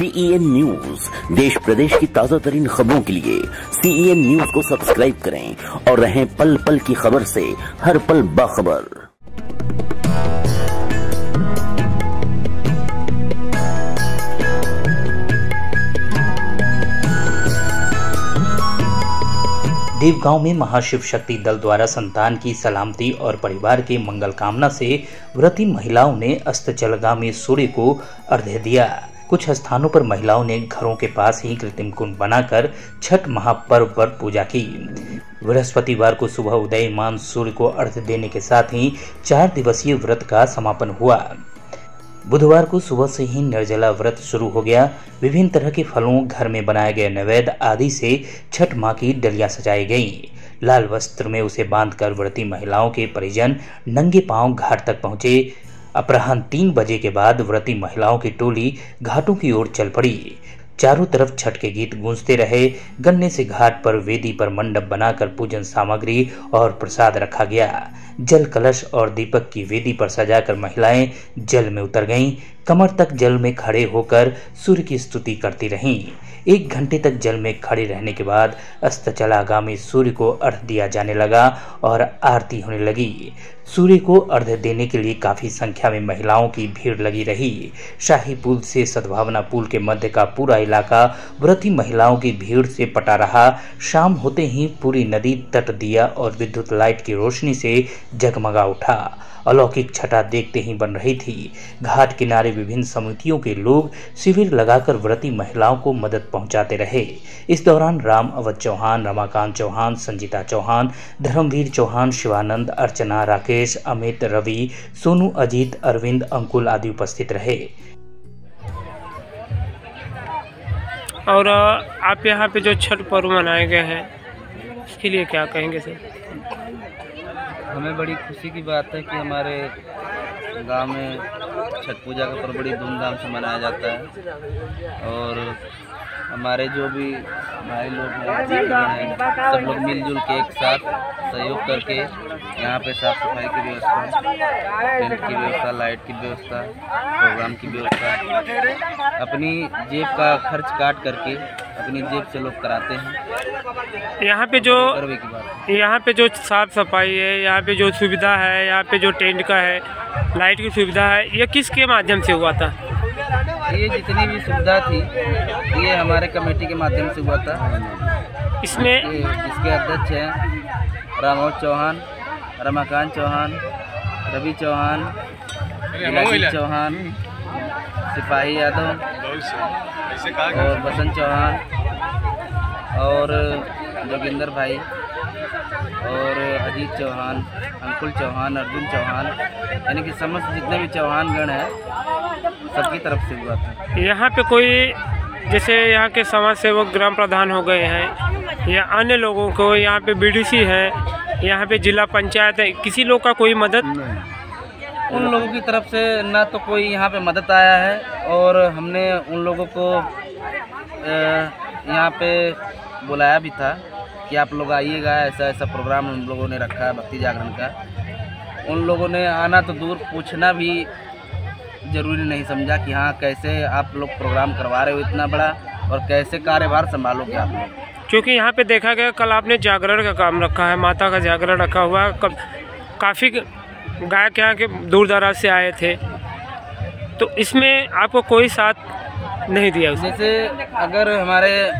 CEN news, देश प्रदेश की ताजा तरीन खबरों के लिए CEN न्यूज को सब्सक्राइब करें और रहें पल पल की खबर से हर पल बाखबर। देवगांव में महाशिव शक्ति दल द्वारा संतान की सलामती और परिवार के मंगल कामना से व्रती महिलाओं ने अस्ताचलगामी सूर्य को अर्घ्य दिया। कुछ स्थानों पर महिलाओं ने घरों के पास ही कृत्रिम कुंड बनाकर छठ महापर्व पर पूजा की। बृहस्पतिवार को सुबह उदयमान सूर्य को अर्घ्य देने के साथ ही 4 दिवसीय व्रत का समापन हुआ। बुधवार को सुबह से ही निर्जला व्रत शुरू हो गया। विभिन्न तरह के फलों, घर में बनाए गए नैवेद्य आदि से छठ मां की डलियां सजाई गईं। लाल वस्त्र में उसे बांधकर व्रती महिलाओं के परिजन नंगे पांव घाट तक पहुंचे। अपराह्न 3 बजे के बाद व्रती महिलाओं की टोली घाटों की ओर चल पड़ी। चारों तरफ छठ के गीत गूंजते रहे। गन्ने से घाट पर वेदी पर मंडप बनाकर पूजन सामग्री और प्रसाद रखा गया। जल कलश और दीपक की वेदी पर सजाकर महिलाएं जल में उतर गईं। कमर तक जल में खड़े होकर सूर्य की स्तुति करती रहीं। 1 घंटे तक जल में खड़े रहने के बाद अस्ताचलागामी सूर्य को अर्घ्य दिया जाने लगा और आरती होने लगी। सूर्य को अर्घ्य देने के लिए काफी संख्या में महिलाओं की भीड़ लगी रही। शाही पुल से सद्भावना पुल के मध्य का पूरा इलाका व्रती महिलाओं की भीड़ से पटा रहा। शाम होते ही पूरी नदी तट दिया और विद्युत लाइट की रोशनी से जगमगा उठा। अलौकिक छटा देखते ही बन रही थी। घाट किनारे विभिन्न समितियों के लोग शिविर लगाकर व्रती महिलाओं को मदद पहुंचाते रहे। इस दौरान राम अवध चौहान, रमाकांत चौहान, संजीता चौहान, धर्मवीर चौहान, शिवानंद, अर्चना, राकेश, अमित, रवि, सोनू, अजीत, अरविंद, अंकुल आदि उपस्थित रहे। और आप यहाँ पे जो छठ पर्व मनाए गए हैं इसके लिए क्या कहेंगे सर? हमें बड़ी खुशी की बात है कि हमारे गांव में छठ पूजा का पर्व बड़ी धूमधाम से मनाया जाता है और हमारे जो भी भाई लोग हैं सब लोग मिलजुल के एक साथ सहयोग करके यहाँ पे साफ सफाई की व्यवस्था, टेंट की व्यवस्था, लाइट की व्यवस्था, प्रोग्राम की व्यवस्था अपनी जेब का खर्च काट करके अपनी जेब से लोग कराते हैं। यहाँ पे जो साफ सफाई है, यहाँ पे जो सुविधा है, यहाँ पे जो टेंट का है, लाइट की सुविधा है, ये किसके माध्यम से हुआ था? ये जितनी भी सुविधा थी ये हमारे कमेटी के माध्यम से हुआ था। इसमें इसके अध्यक्ष हैं रामोद चौहान, रमाकांत चौहान, रवि चौहान, चौहान, सिपाही यादव और बसंत चौहान और जोगिंदर भाई और अजीत चौहान, अंकुल चौहान, अर्जुन चौहान, यानी कि समस्त जितने भी चौहान गण हैं सबकी तरफ से हुआ था। यहाँ पे कोई जैसे यहाँ के समाज सेवक ग्राम प्रधान हो गए हैं या अन्य लोगों को, यहाँ पे BDC है, यहाँ पे जिला पंचायत है, किसी लोग का कोई मदद नहीं। उन लोगों की तरफ से ना तो कोई यहाँ पे मदद आया है और हमने उन लोगों को यहाँ पे बुलाया भी था कि आप लोग आइएगा, ऐसा ऐसा प्रोग्राम उन लोगों ने रखा है भक्ति जागरण का। उन लोगों ने आना तो दूर, पूछना भी ज़रूरी नहीं समझा कि हाँ कैसे आप लोग प्रोग्राम करवा रहे हो इतना बड़ा और कैसे कार्यभार संभालोगे आप लोग। क्योंकि यहाँ पे देखा गया कल आपने जागरण का काम रखा है, माता का जागरण रखा हुआ है। काफ़ी गायक यहाँ के दूर दराज से आए थे, तो इसमें आपको कोई साथ नहीं दिया? जैसे अगर हमारे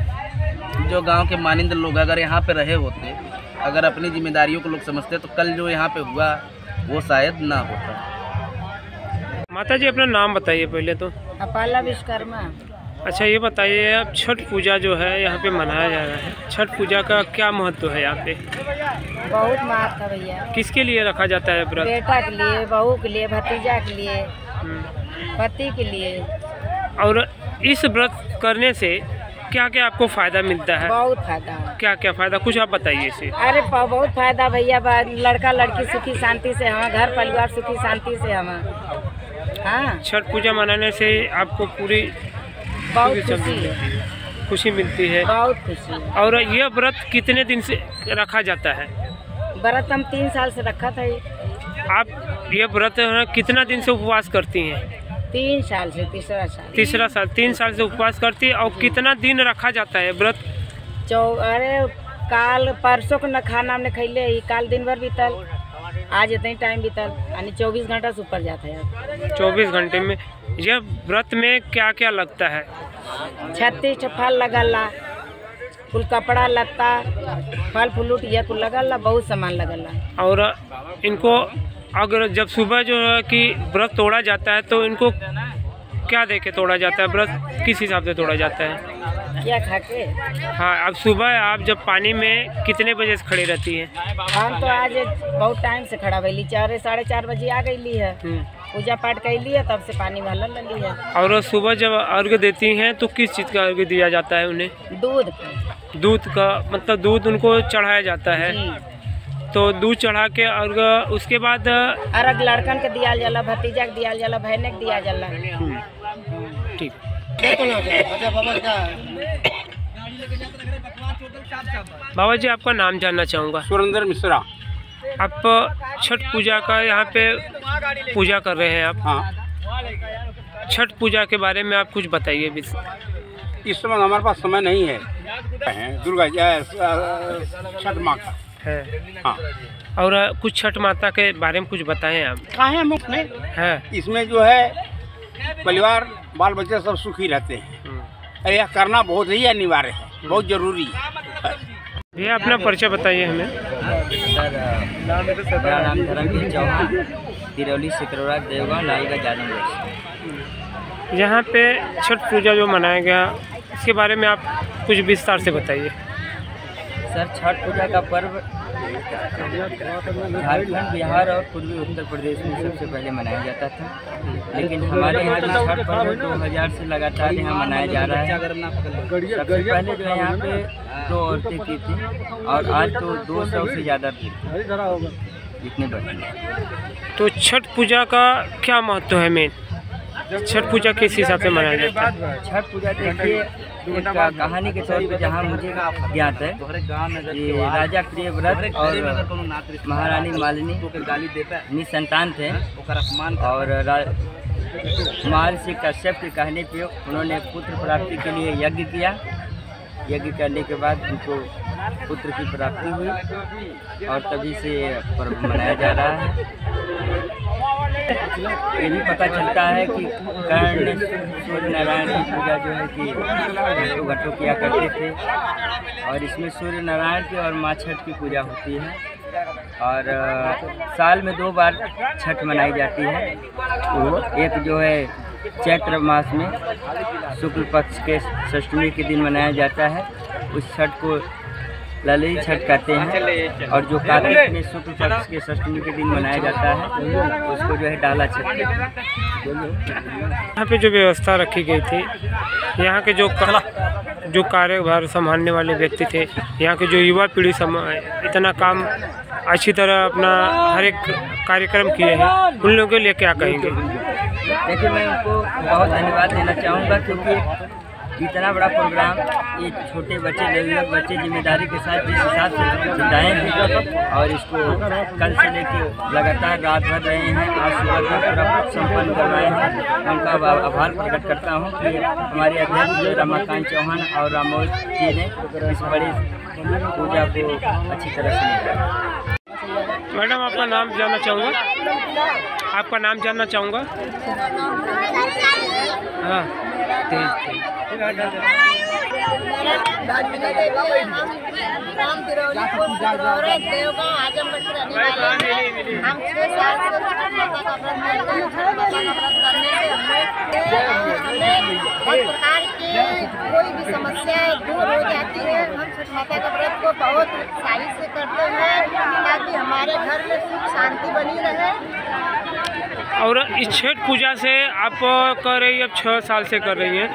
जो गांव के मानिंद लोग अगर यहाँ पे रहे होते, अगर अपनी जिम्मेदारियों को लोग समझते तो कल जो यहाँ पे हुआ वो शायद ना होता। माता जी अपना नाम बताइए पहले तो। अपाला विश्वकर्मा। अच्छा ये बताइए, अब छठ पूजा जो है यहाँ पे मनाया जा रहा है, छठ पूजा का क्या महत्व है यहाँ पे? बहुत महत्व है भैया। किसके लिए रखा जाता है व्रत? बेटा के लिए, बहू के लिए, भतीजा के लिए, पति के लिए। और इस व्रत करने से क्या क्या आपको फायदा मिलता है? बहुत फायदा है। क्या क्या फायदा कुछ आप बताइए इसे। अरे बहुत फायदा भैया, लड़का लड़की सुखी शांति से हम, घर परिवार सुखी शांति से हम। हाँ, छठ पूजा मनाने से आपको पूरी बहुत खुशी मिलती है। बहुत खुशी। और यह व्रत कितने दिन से रखा जाता है? व्रत हम 3 साल से रखा था। आप ये व्रत कितना दिन से उपवास करती हैं? 3 साल से, तीसरा साल। 3 साल से उपवास करती है। और कितना दिन रखा जाता है व्रत? अरे काल परसों को न खाना हमने खैले ही, काल दिन भर बीतल, आज इतना ही टाइम बीतल, यानी 24 घंटा से ऊपर जाता है। 24 घंटे में यह व्रत में क्या क्या लगता है? 36 फल लगल, कुल कपड़ा लत्ता, फल फ्रूट ये कुल लगल, बहुत सामान लगल। और इनको अगर जब सुबह जो है कि व्रत तोड़ा जाता है तो इनको क्या दे के तोड़ा जाता है? व्रत किस हिसाब से तोड़ा जाता है? क्या खा के? हाँ, अब सुबह आप जब पानी में कितने बजे से खड़ी रहती है? हम तो आज बहुत टाइम से खड़ा भैली, 4 साढ़े 4 बजे आ गई है, पूजा पाठ कैली है, तब से पानी में हलन लगी है। और सुबह जब अर्घ देती हैं तो किस चीज़ का अर्घ दिया जाता है उन्हें? दूध का मतलब दूध उनको चढ़ाया जाता है। तो दूध चढ़ा के अर्घ, उसके बाद अर्घ लड़कन के दिया जाला, भतीजा के दिया जाला, बहन के दिया जाला। ठीक। बाबा जी, आपका नाम जानना चाहूँगा। सुरेंद्र मिश्रा। आप छठ पूजा का यहाँ पे पूजा कर रहे हैं आप? हाँ। छठ पूजा के बारे में आप कुछ बताइए। इस समय हमारे पास समय नहीं है। दुर्गा छठ माँ का है। हाँ। और कुछ छठ माता के बारे में कुछ बताएं आप। कहाँ है मुफ्त में है। इसमें जो है परिवार बाल बच्चे सब सुखी रहते हैं। यह करना बहुत ही अनिवार्य है, बहुत जरूरी है। भैया अपना परिचय बताइए हमें। सर, मेरा नाम धर्मवीर चौहान, तिरौली सिकरौरा देवगांव लाईगा जादूगढ़। यहाँ पे छठ पूजा जो मनाया गया इसके बारे में आप कुछ विस्तार से बताइए। सर, छठ पूजा का पर्व झारखंड, बिहार और पूर्वी उत्तर प्रदेश में सबसे पहले मनाया जाता था, लेकिन हमारे यहाँ जो छठ पर्व 2000 से लगातार यहाँ मनाया जा रहा है। सबसे पहले जो यहाँ पे 2 औरतें की थी और आज तो 200 से ज़्यादा थी, जितने बच्चे। तो छठ पूजा का क्या महत्व है? मेन छठ पूजा किस हिसाब से मनाया जाता है? छठ पूजा देखिए, एक कहानी के तौर पे जहाँ मुझे ज्ञात है कि राजा प्रियव्रत और महारानी मालिनी निसंतान थे, और महर्षि कश्यप के कहने पे उन्होंने पुत्र प्राप्ति के लिए यज्ञ किया। यज्ञ करने के बाद उनको पुत्र की प्राप्ति हुई और तभी से पर्व मनाया जा रहा है। ये भी पता चलता है कि कर्ण सूर्य नारायण की पूजा जो है कि घंटों घंटों किया करते थे, और इसमें सूर्य नारायण की और माँ छठ की पूजा होती है। और साल में 2 बार छठ मनाई जाती है। एक जो है चैत्र मास में शुक्ल पक्ष के षष्ठी के दिन मनाया जाता है, उस छठ को ललई छठ कहते हैं, और जो कार्तिक में शुक्ल पक्ष के षष्ठी के दिन मनाया जाता है उसको जो है डाला छठ कहते हैं। यहाँ पे जो व्यवस्था रखी गई थी, यहाँ के जो कार्यभार संभालने वाले व्यक्ति थे, यहाँ के जो युवा पीढ़ी इतना काम अच्छी तरह अपना हर एक कार्यक्रम किए हैं, उन लोगों के लिए क्या कहेंगे? देखिए, मैं उनको बहुत धन्यवाद देना चाहूँगा, क्योंकि इतना बड़ा प्रोग्राम ये छोटे बच्चे, नवयुवक बच्चे जिम्मेदारी के साथ जिस हिसाब से जुटाए हैं और इसको कल से लेके लगातार रात भर रहे हैं, आज सुबह तक पूरा संपन्न करवाए हैं। उनका आभार प्रकट करता हूँ कि हमारे अध्यक्ष रमाकांत चौहान और रामोद जी ने इस बड़ी पूजा को अच्छी तरह से निभाया। मैडम, आपका नाम जानना चाहूँगा। आपका नाम जानना चाहूँगा। हाँ, राम तिरौली देवगांव आजमगढ़ के रहने वाले हैं। हम 6 साल से छठ माता का व्रत करते हैं। छठ माता का व्रत करने से हमें हर प्रकार की कोई भी समस्या दूर हो जाती है। हम छठ माता का व्रत को बहुत उत्साही से करते हैं ताकि हमारे घर में सुख शांति बनी रहे। और इस छठ पूजा से आप कर रही हैं, अब 6 साल से कर रही हैं,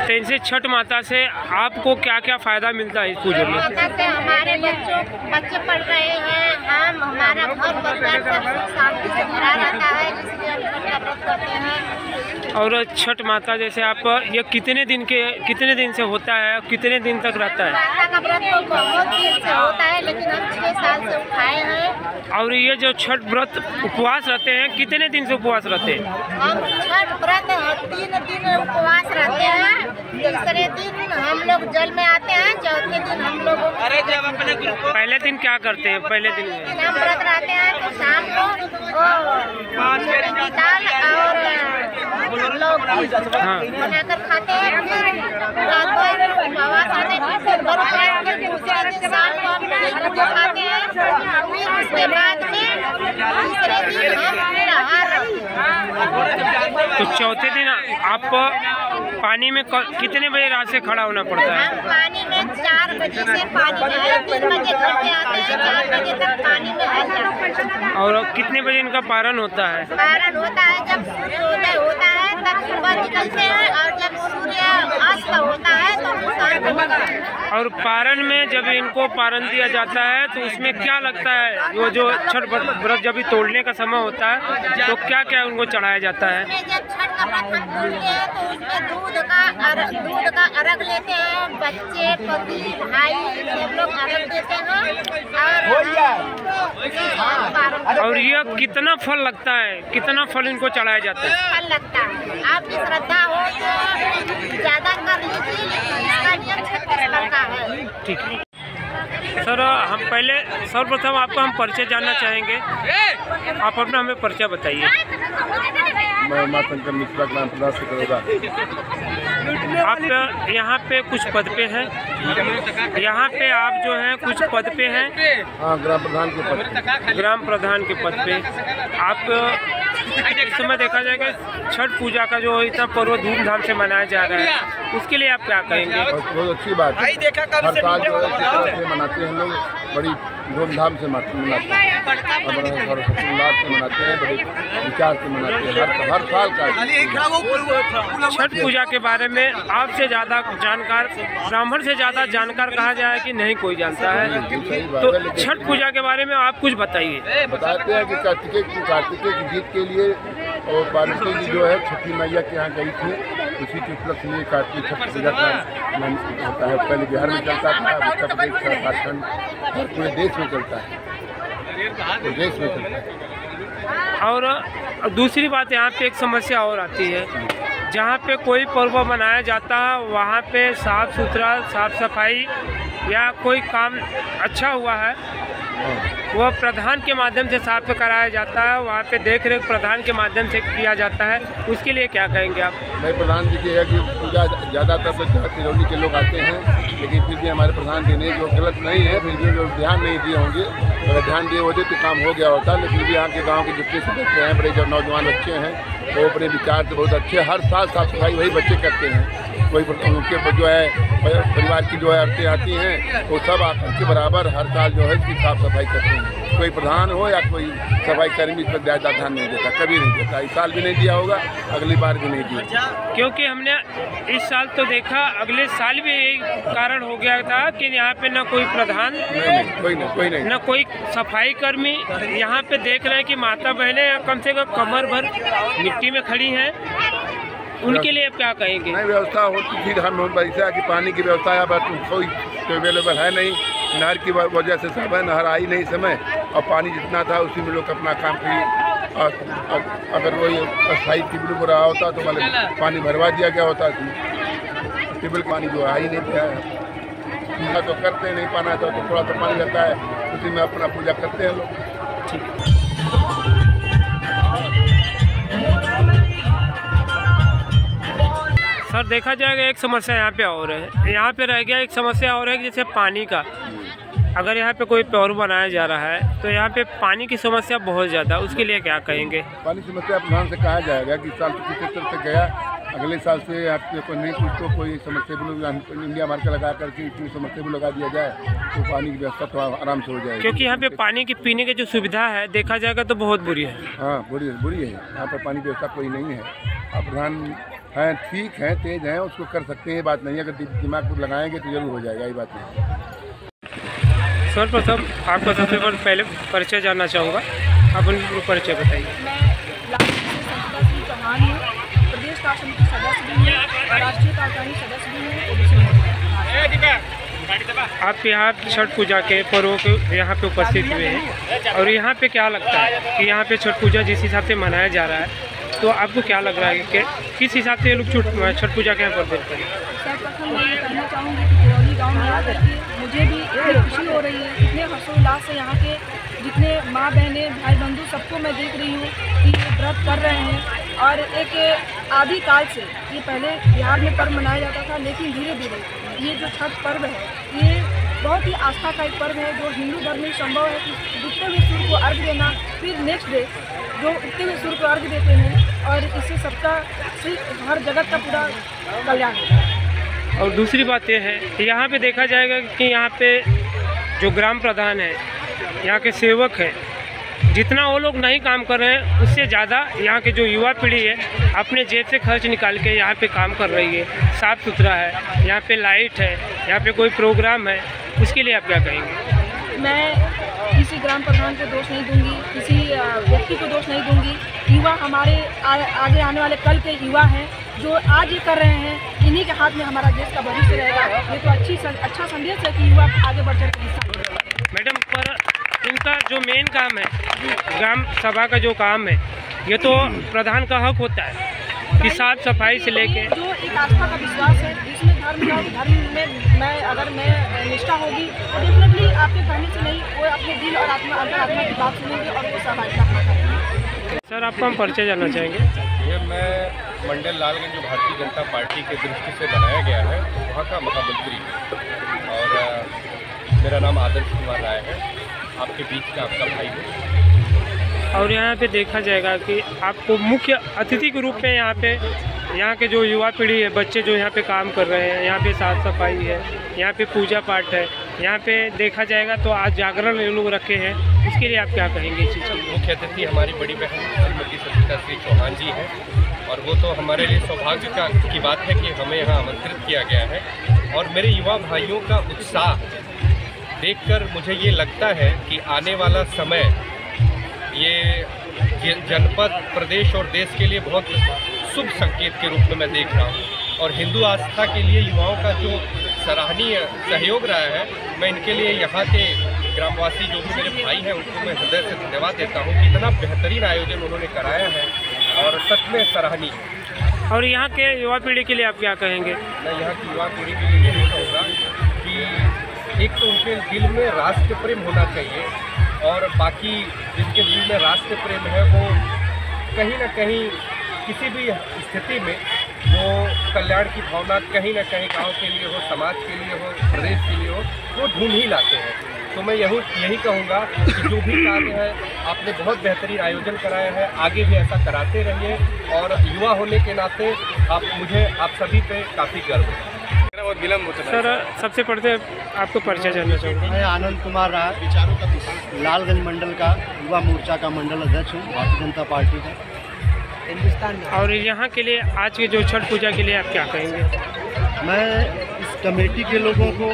तो इनसे छठ माता से आपको क्या क्या फ़ायदा मिलता है इस पूजा में? माता से हमारे बच्चे पढ़ रहे हैं, हमारा घर परिवार सब सुख शांति से भरा रहता है, इसलिए हम छठ का व्रत करते हैं। और छठ माता जैसे आप ये कितने दिन से होता है, कितने दिन तक रहता है? माता का व्रत तो बहुत दिन से होता है, लेकिन हम 6 साल से उठाए हैं। और ये जो छठ व्रत उपवास रहते हैं, कितने दिन से उपवास रहते हैं? हम छठ व्रत 3 दिन उपवास रहते हैं। तीसरे दिन हम लोग जल में आते हैं, चौथे दिन हम लोग पहले दिन क्या करते हैं? पहले दिन शाम व्रत रहते हैं तो शाम को दाल और लोग बनाकर खाते हैं। फिर रात भर उपवास आते हैं, फिर दूसरे दिन शाम को हम लोग खाते हैं। फिर उसके बाद में तीसरे दिन हम नहार रखते हैं। तो चौथे दिन आप पानी में कितने बजे रात से खड़ा होना पड़ता है? हम पानी में 4 बजे से पानी में है, 3 बजे घर पे आते हैं, 4 बजे तक पानी में है जाते हैं। और कितने बजे इनका पारण होता है? पारण होता है जब सूर्योदय होता है तब सुबह निकलते हैं, और जब सूर्य अस्त होता है तो शाम को निकलते हैं। और पारण में जब इनको पारण दिया जाता है तो उसमें क्या लगता है? वो जो छठ व्रत जब तोड़ने का समय होता है तो क्या क्या उनको चढ़ाया जाता है? जब छठ का व्रत हम तोड़ते हैं तो उसमें दूध का अर्घ लेते हैं। बच्चे, पति, भाई सब लोग अर्घ देते हैं। और ये कितना फल लगता है? कितना फल इनको चढ़ाया जाता है? फल लगता है, आपकी श्रद्धा हो तो ज्यादा कर लीजिए, लेकिन इसका नियम 36 का है। ठीक है सर, हम पहले सर्वप्रथम आपका हम परिचय जानना चाहेंगे। आप अपना हमें परिचय बताइए। मैं माँ शंकर मिश्रा ग्राम प्रधान से करेगा। आप यहाँ पे कुछ पद पे हैं? यहाँ पे आप जो हैं कुछ पद पे हैं? हाँ, ग्राम प्रधान के पद। ग्राम प्रधान के पद पे आप इस समय देखा जाएगा छठ पूजा का जो इतना पर्व धूमधाम से मनाया जा रहा है, उसके लिए आप क्या कहेंगे? बहुत अच्छी बात है। हर साल जो है मनाते हैं हम लोग, बड़ी धूमधाम से मनाते हैं, हर्षोल्लास से मनाते हैं, बड़े विचार से मनाते हैं। हर साल का छठ पूजा के बारे में आपसे ज़्यादा जानकार, ब्राह्मण से ज़्यादा जानकार कहा जाए कि नहीं कोई जानता है, तो छठ पूजा के बारे में आप कुछ बताइए। बताते हैं कि कार्तिकेय की जीत के लिए और पार्वती जी जो है छठी मैया के यहाँ गई थी, उसी के उपलक्ष्य में कार्तिक छठ पूजा का होता है। पहले बिहार में चलता था, उत्तर प्रदेश, झारखंड और पूरे देश में चलता है, पूरे देश में चलता है। और दूसरी बात, यहाँ पे एक समस्या और आती है, जहाँ पे कोई पर्व मनाया जाता है वहाँ पे साफ सुथरा, साफ सफाई या कोई काम अच्छा हुआ है वह प्रधान के माध्यम से साफ कराया जाता है, वहाँ पे देख रेख प्रधान के माध्यम से किया जाता है, उसके लिए क्या कहेंगे आप? भाई, प्रधान जी की है कि पूजा ज़्यादातर तो तिरौली के लोग आते हैं, लेकिन फिर भी हमारे प्रधान जी ने, जो गलत नहीं है, फिर भी जो ध्यान नहीं दिए होंगे, अगर ध्यान दिए होते तो काम हो गया होता। लेकिन भी यहाँ के गाँव के जितने सदस्य हैं, बड़े जो नौजवान बच्चे हैं, वो अपने विचार से बहुत अच्छे, हर साल साफ सफाई वही बच्चे करते हैं। कोई उनके जो है परिवार की जो है औरतें आती हैं, वो सब आकर के बराबर हर साल जो है इसकी साफ सफाई करते हैं। कोई प्रधान हो या कोई सफाई कर्मी इस पर ज़्यादा ध्यान नहीं देता, कभी नहीं देता। इस साल भी नहीं दिया होगा, अगली बार भी नहीं दिया, क्योंकि हमने इस साल तो देखा, अगले साल भी यही कारण हो गया था कि यहाँ पे न कोई प्रधान, कोई नहीं, न कोई सफाई कर्मी। यहाँ पे देख रहे हैं कि माता बहनें कम से कम कमर भर मिट्टी में खड़ी हैं, उनके लिए क्या कहेंगे? नहीं, व्यवस्था होती थी, हम ऐसा कि पानी की व्यवस्था है, बट कोई अवेलेबल है नहीं, नहर की वजह से सब है, नहर आई नहीं समय, और पानी जितना था उसी में लोग अपना काम किए। अगर वही अस्थायी ट्यूबवेल को रहा होता तो मतलब पानी भरवा दिया गया होता, ट्यूबवेल पानी जो आ ही नहीं पाया है, तो करते नहीं, पाना तो थोड़ा तो पानी रहता है, उसी में अपना पूजा करते हैं लोग। ठीक। सर, देखा जाएगा एक समस्या यहाँ पे और है, यहाँ पे रह गया एक समस्या और है, जैसे पानी का। अगर यहाँ पे कोई पर्व बनाया जा रहा है तो यहाँ पे पानी की समस्या बहुत ज़्यादा, उसके लिए क्या कहेंगे? पानी की समस्या प्रधान से कहा जाएगा कि साल तो किसी तरह से गया, अगले साल से आपके कोई नहीं कुछ तो कोई समरसेबल इंडिया मार्क लगा करके इसमें समरसेबल लगा दिया जाए तो पानी की व्यवस्था तो आराम से हो जाएगी। क्योंकि यहाँ पे पानी की पीने की जो सुविधा है देखा जाएगा तो बहुत बुरी है। हाँ, बुरी है, यहाँ पर पानी की व्यवस्था कोई नहीं है। अब प्रधान हैं, ठीक है, तेज हैं, उसको कर सकते हैं, बात नहीं, अगर दिमाग को लगाएंगे तो जरूर हो जाएगा, ये बात नहीं। सर्वप्रथम आपका सबसे पहले परिचय जानना चाहूँगा, आप उनको परिचय बताइए। चौहान हूँ, प्रदेश कार्य समिति सदस्य भी हूँ और राष्ट्रीय कार्यकारिणी सदस्य भी हूँ। आप यहाँ छठ पूजा के पर्व के यहाँ पे उपस्थित हुए हैं और यहाँ पे क्या लगता है कि यहाँ पे छठ पूजा जिस हिसाब से मनाया जा रहा है, तो आपको क्या लग रहा है कि किस हिसाब से ये लोग छठ पूजा के यहाँ पर देखते हैं? सर्वप्रथम मैं ये कहना चाहूँगी कि किरौली गाँव में आकर के मुझे भी इतनी खुशी हो रही है, इतने हर्षोल्लास से यहाँ के जितने माँ बहनें भाई बंधु सबको मैं देख रही हूँ कि ये व्रत कर रहे हैं। और एक आदि काल से ये पहले बिहार में पर्व मनाया जाता था, लेकिन धीरे धीरे ये जो छठ पर्व है ये बहुत ही आस्था का एक पर्व है जो हिंदू धर्म में संभव है कि डूबते हुए सूर्य को अर्घ देना, फिर नेक्स्ट डे जो उगते हुए सूर्य को अर्घ देते हैं और इससे सबका हर जगत का पूरा कल्याण होता है। और दूसरी बात यह है कि यहाँ पे देखा जाएगा कि यहाँ पे जो ग्राम प्रधान है, यहाँ के सेवक हैं, जितना वो लोग नहीं काम कर रहे हैं उससे ज़्यादा यहाँ के जो युवा पीढ़ी है अपने जेब से खर्च निकाल के यहाँ पे काम कर रही है। साफ़ सुथरा है, यहाँ पे लाइट है, यहाँ पे कोई प्रोग्राम है, उसके लिए आप क्या कहेंगे? मैं किसी ग्राम प्रधान को दोष नहीं दूंगी, किसी व्यक्ति को दोष नहीं दूंगी। युवा हमारे आगे आने वाले कल के युवा हैं जो आज ये कर रहे हैं, इन्हीं के हाथ में हमारा देश का भविष्य रहेगा। ये तो अच्छा संदेश है कि युवा आगे बढ़ चढ़ के। मैडम, पर इनका जो मेन काम है, ग्राम सभा का जो काम है, ये तो प्रधान का हक होता है कि साफ सफाई से लेके जो एक आस्था का विश्वास है, इसमें धर्म में मैं निष्ठा होगी तो डेफिनेटली आपके कहने से नहीं, वो अपने दिल और अंतरात्मा की बात सुनेंगे और वो सहभागिता करेंगे। सर, आपको हम परिचय जानना चाहेंगे। ये मैं मंडल लालगंज जो भारतीय जनता पार्टी के दृष्टि से बनाया गया है वहाँ का महामंत्री, और मेरा नाम आदर्श कुमार राय है, आपके बीच का आपका भाई है। और यहाँ पे देखा जाएगा कि आपको मुख्य अतिथि के रूप में यहाँ के जो युवा पीढ़ी है, बच्चे जो यहाँ पे काम कर रहे हैं, यहाँ पे साफ सफाई है, यहाँ पे पूजा पाठ है, यहाँ पे देखा जाएगा तो आज जागरण ये लोग रखे हैं, उसके लिए आप क्या कहेंगे? इस चीज़ की मुख्य अतिथि हमारी बड़ी बहन श्रीमती सविता श्री चौहान जी हैं, और वो तो हमारे लिए सौभाग्य की बात है कि हमें यहाँ आमंत्रित किया गया है। और मेरे युवा भाइयों का उत्साह देखकर मुझे ये लगता है कि आने वाला समय ये जनपद, प्रदेश और देश के लिए बहुत शुभ संकेत के रूप में मैं देख रहा हूँ। और हिंदू आस्था के लिए युवाओं का जो सराहनीय सहयोग रहा है, मैं इनके लिए यहाँ के ग्रामवासी जो भी मेरे भाई हैं उनको मैं हृदय से धन्यवाद देता हूँ कि इतना बेहतरीन आयोजन उन्होंने कराया है और सच में सराहनीय। और यहाँ के युवा पीढ़ी के लिए आप क्या कहेंगे? मैं यहाँ की युवा पीढ़ी के लिए यही कहूँगा कि एक तो उनके दिल में राष्ट्र प्रेम होना चाहिए, और बाकी जिनके दिल में राष्ट्र प्रेम है वो कहीं ना कहीं किसी भी स्थिति में वो कल्याण की भावना कहीं ना कहीं गांव के लिए हो, समाज के लिए हो, प्रदेश के लिए हो, वो ढूंढ ही लाते हैं। तो मैं यही कहूँगा कि जो भी कार्य है आपने बहुत बेहतरीन आयोजन कराया है, आगे भी ऐसा कराते रहिए। और युवा होने के नाते आप सभी पे काफ़ी गर्व है। बहुत विलम्ब होता है। सर, सबसे पहले आपको परिचय जानना चाहूँगा। मैं आनंद कुमार राय, लालगंज मंडल का युवा मोर्चा का मंडल अध्यक्ष हूँ, भारतीय जनता पार्टी का हिंदुस्तान में। और यहाँ के लिए आज के जो छठ पूजा के लिए आप क्या कहेंगे? मैं इस कमेटी के लोगों को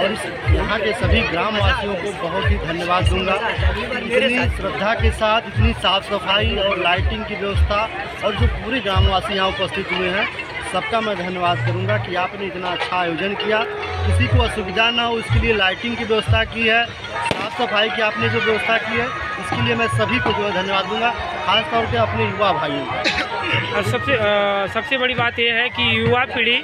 और इस यहाँ के सभी ग्रामवासियों को बहुत ही धन्यवाद दूंगा। इतनी श्रद्धा के साथ इतनी साफ सफाई और लाइटिंग की व्यवस्था, और जो पूरे ग्रामवासी यहाँ उपस्थित हुए हैं सबका मैं धन्यवाद करूंगा कि आपने इतना अच्छा आयोजन किया, किसी को असुविधा ना हो इसके लिए लाइटिंग की व्यवस्था की है, साफ सफाई की आपने जो व्यवस्था की है इसके लिए मैं सभी को जो है धन्यवाद दूंगा, खास तौर पे अपने युवा भाइयों को। और सबसे बड़ी बात यह है कि युवा पीढ़ी,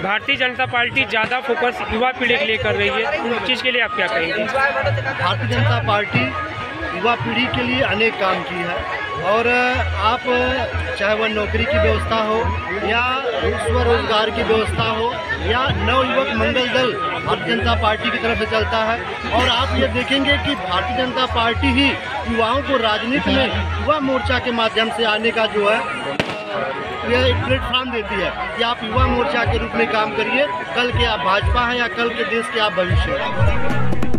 भारतीय जनता पार्टी ज़्यादा फोकस युवा पीढ़ी के लिए कर रही है, उस चीज़ के लिए आप क्या कहेंगे? भारतीय जनता पार्टी युवा पीढ़ी के लिए अनेक काम की है, और आप चाहे वह नौकरी की व्यवस्था हो या स्वरोजगार की व्यवस्था हो या नवयुवक मंगल दल भारतीय जनता पार्टी की तरफ से चलता है। और आप ये देखेंगे कि भारतीय जनता पार्टी ही युवाओं को राजनीति में युवा मोर्चा के माध्यम से आने का जो है यह एक प्लेटफॉर्म देती है कि आप युवा मोर्चा के रूप में काम करिए, कल के आप भाजपा हैं या कल के देश के आप भविष्य हैं।